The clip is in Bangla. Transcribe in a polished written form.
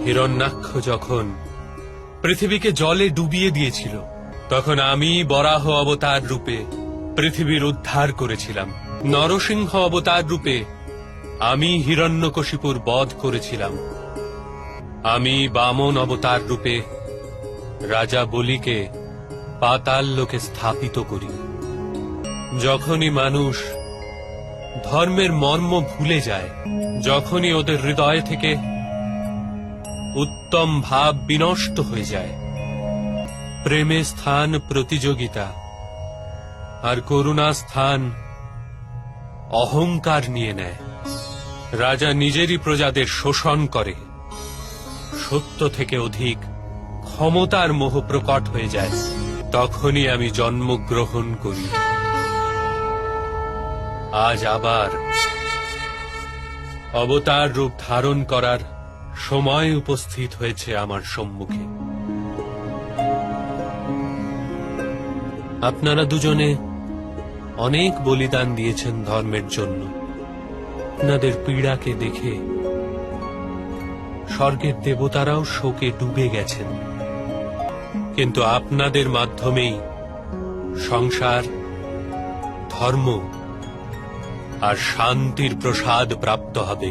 হিরণ্যাক্ষ যখন পৃথিবীকে জলে ডুবিয়ে দিয়েছিল, তখন আমি বরাহ অবতার রূপে পৃথিবীর উদ্ধার করেছিলাম। নরসিংহ অবতার রূপে আমি হিরণ্যকশিপুর বধ করেছিলাম। আমি বামন অবতার রূপে রাজা বলিকে পাতাল লোকে স্থাপিত করি। যখনই মানুষ ধর্মের মর্ম ভুলে যায়, যখনই ওদের হৃদয় থেকে উত্তম ভাব বিনষ্ট হয়ে যায়, প্রেমে স্থান প্রতিযোগিতা আর করুণা স্থান অহংকার নিয়ে নেয়, রাজা নিজেরই প্রজাদের শোষণ করে, সত্য থেকে অধিক ক্ষমতার মোহ প্রকট হয়ে যায়, তখনই আমি জন্মগ্রহণ করি। আজ আবার অবতার রূপ ধারণ করার সময় উপস্থিত হয়েছে আমার সম্মুখে। আপনারা দুজনে অনেক বলিদান দিয়েছেন ধর্মের জন্য। আপনাদের পীড়াকে দেখে স্বর্গের দেবতারাও শোকে ডুবে গেছেন, কিন্তু আপনাদের মাধ্যমেই সংসার, ধর্ম আর শান্তির প্রসাদ প্রাপ্ত হবে।